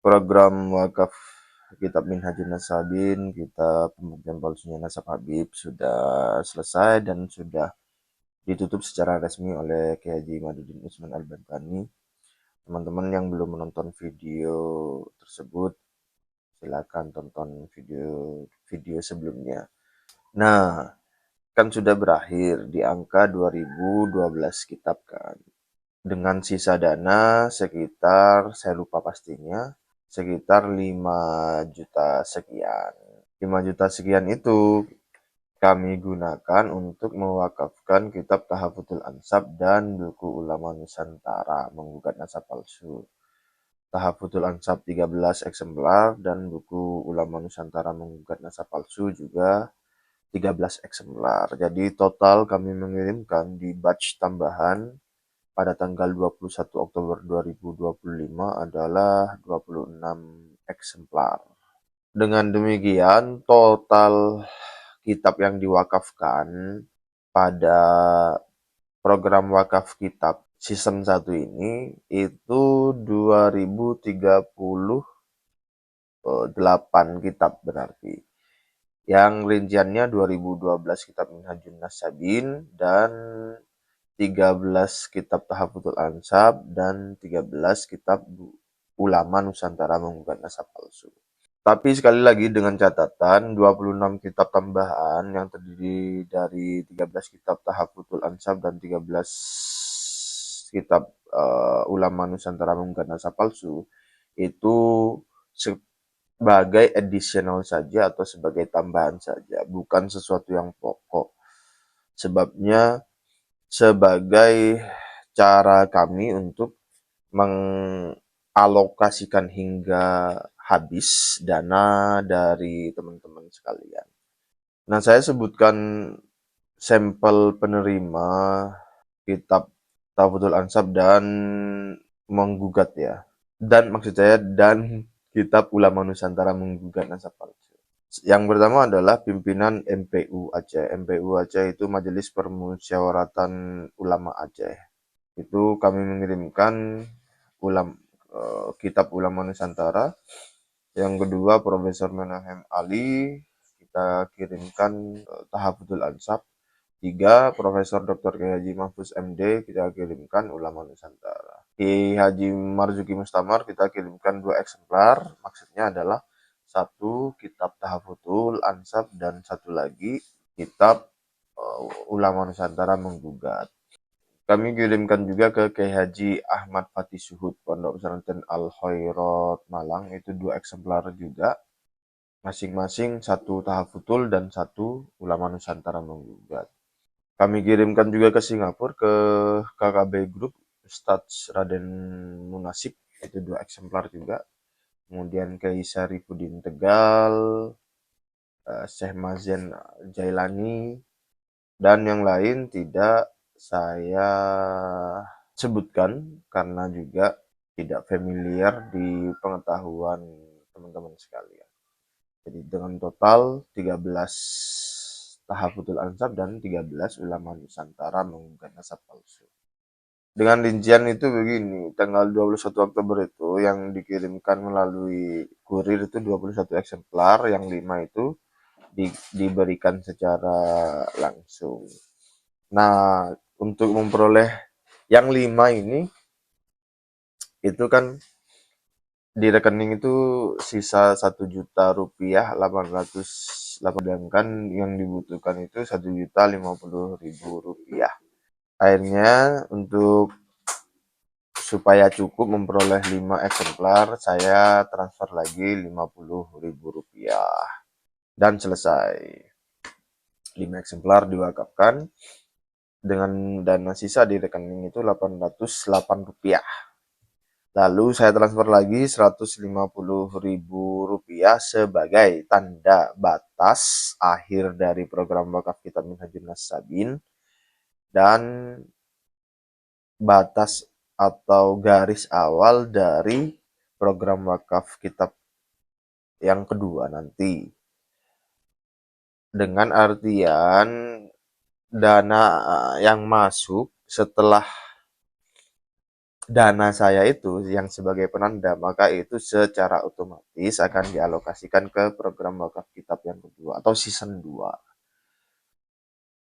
program wakaf kitab Minhajun Nasabin, kitab pembuktian palsunya Nasab Habib sudah selesai dan sudah ditutup secara resmi oleh Kiai Haji Maduddin Usman Al-Barbani. Teman-teman yang belum menonton video tersebut, silakan tonton video sebelumnya. Nah, kan sudah berakhir di angka 2012 kitab kan. Dengan sisa dana sekitar, saya lupa pastinya, sekitar 5 juta sekian. 5 juta sekian itu kami gunakan untuk mewakafkan kitab Tahafudul Ansab dan buku Ulama Nusantara menggugat nasab palsu. Tahafudul Ansab 13 eksemplar dan buku Ulama Nusantara menggugat nasab palsu juga 13 eksemplar. Jadi total kami mengirimkan di batch tambahan pada tanggal 21 Oktober 2025 adalah 26 eksemplar. Dengan demikian, total kitab yang diwakafkan pada program wakaf kitab season 1 ini itu 2038 kitab berarti. Yang rinciannya 2012 kitab Minhajun Nasabin dan 13 kitab Tahafudul Ansab dan 13 kitab Ulama Nusantara Menggugat Nasab Palsu. Tapi sekali lagi dengan catatan 26 kitab tambahan yang terdiri dari 13 kitab Tahafudul Ansab dan 13 kitab Ulama Nusantara Menggugat Nasab Palsu itu sebagai additional saja atau sebagai tambahan saja, bukan sesuatu yang pokok. Sebabnya sebagai cara kami untuk mengalokasikan hingga habis dana dari teman-teman sekalian. Nah, saya sebutkan sampel penerima kitab Tafudul Ansab dan menggugat ya. Dan maksud saya dan kitab Ulama Nusantara Menggugat Nasab Palsu. Yang pertama adalah pimpinan MPU Aceh. MPU Aceh itu Majelis Permusyawaratan Ulama Aceh. Itu kami mengirimkan kitab Ulama Nusantara. Yang kedua Profesor Menahem Ali, kita kirimkan Tahafudul Ansab. 3 Profesor Dr. Kiai Haji Mahfuz MD, kita kirimkan Ulama Nusantara. Kiai Haji Marzuki Mustamar kita kirimkan 2 eksemplar. Maksudnya adalah 1 kitab Tahafudul Ansab dan 1 lagi kitab Ulama Nusantara Menggugat. Kami kirimkan juga ke Kiai Haji Ahmad Fatih Suhud Pondok Pesantren Al Khairat Malang, itu 2 eksemplar juga. Masing-masing 1 Tahafudul dan 1 Ulama Nusantara Menggugat. Kami kirimkan juga ke Singapura ke KKB Group Ustadz Raden Munasib, itu 2 eksemplar juga. Kemudian ke Syarifuddin Tegal, Syekh Mazen Jailani, dan yang lain tidak saya sebutkan karena juga tidak familiar di pengetahuan teman-teman sekalian. Jadi dengan total 13 Tahafudul Ansab dan 13 Ulama Nusantara Menggugat Nasab Palsu. Dengan rincian itu begini, tanggal 21 Oktober itu yang dikirimkan melalui kurir itu 21 eksemplar, yang 5 itu diberikan secara langsung. Nah, untuk memperoleh yang 5 ini, itu kan di rekening itu sisa 1.000.000 rupiah 800, sedangkan yang dibutuhkan itu 1.050.000 rupiah. Akhirnya untuk supaya cukup memperoleh 5 eksemplar, saya transfer lagi 50.000 rupiah dan selesai. 5 eksemplar diwakafkan dengan dana sisa di rekening itu 808 rupiah. Lalu saya transfer lagi 150.000 rupiah sebagai tanda batas akhir dari program wakaf kitab Minhajun Nasabin dan batas atau garis awal dari program wakaf kitab yang kedua nanti. Dengan artian dana yang masuk setelah dana saya itu yang sebagai penanda, maka itu secara otomatis akan dialokasikan ke program wakaf kitab yang kedua atau season 2.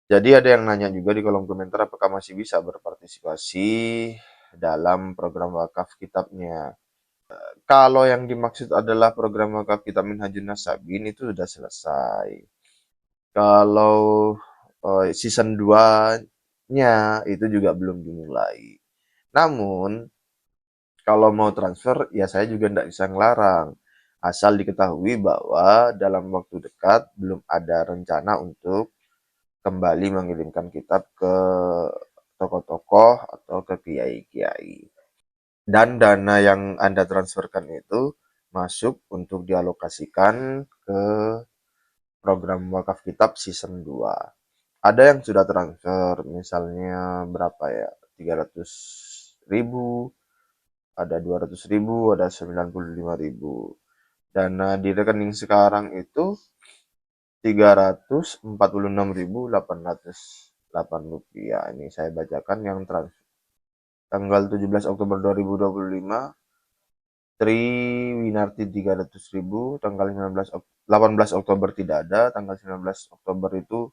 Jadi ada yang nanya juga di kolom komentar apakah masih bisa berpartisipasi dalam program wakaf kitabnya. Kalau yang dimaksud adalah program wakaf kitab Minhajun Nasabin itu sudah selesai. Kalau season 2-nya itu juga belum dimulai. Namun kalau mau transfer, ya saya juga tidak bisa ngelarang. Asal diketahui bahwa dalam waktu dekat belum ada rencana untuk kembali mengirimkan kitab ke tokoh-tokoh atau ke kiai-kiai. Dan dana yang Anda transferkan itu masuk untuk dialokasikan ke program wakaf kitab season 2. Ada yang sudah transfer, misalnya berapa ya, 300.000, ada 200.000, ada 95.000. Dana di rekening sekarang itu 346.808 rupiah. Ini saya bacakan yang transfer. Tanggal 17 Oktober 2025, Tri Winarti 300.000, tanggal 18 Oktober tidak ada, tanggal 19 Oktober itu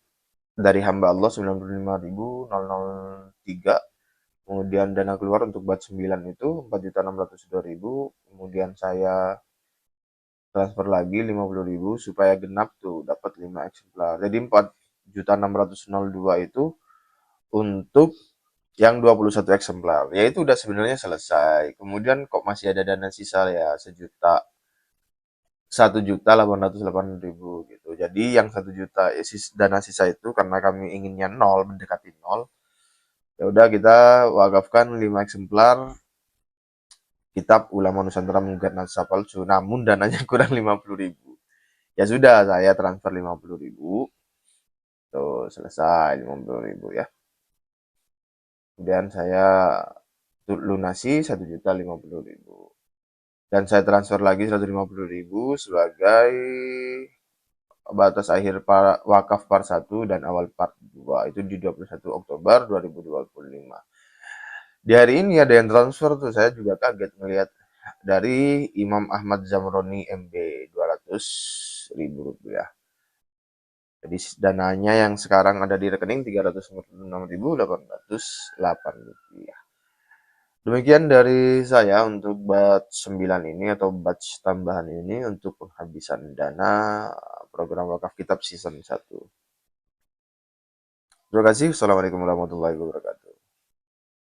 dari hamba Allah 95.003. Kemudian dana keluar untuk bat 9 itu 4.602.000. Kemudian saya transfer lagi 50.000 supaya genap tuh dapat 5 eksemplar. Jadi 4.602 itu untuk yang 21 eksemplar. Ya itu udah sebenarnya selesai. Kemudian kok masih ada dana sisa ya sejuta 1.808.000 gitu. Jadi yang 1 juta dana sisa itu karena kami inginnya nol, mendekati nol. Ya udah kita wakafkan 5 eksemplar kitab Ulama Nusantara Menggugat Naskah Palsu. Namun dananya kurang 50.000. Ya sudah, saya transfer 50.000. Tuh selesai 50.000 ya. Kemudian saya lunasi 1.050.000. Dan saya transfer lagi 150.000 sebagai batas akhir wakaf part 1 dan awal part 2 itu di 21 Oktober 2025. Di hari ini ada yang transfer tuh, saya juga kaget melihat dari Imam Ahmad Zamroni MB 200.000 rupiah. Jadi dananya yang sekarang ada di rekening 346.808 rupiah. Demikian dari saya untuk batch 9 ini atau batch tambahan ini untuk penghabisan dana program wakaf kitab season 1. Terima kasih. Assalamualaikum warahmatullahi wabarakatuh.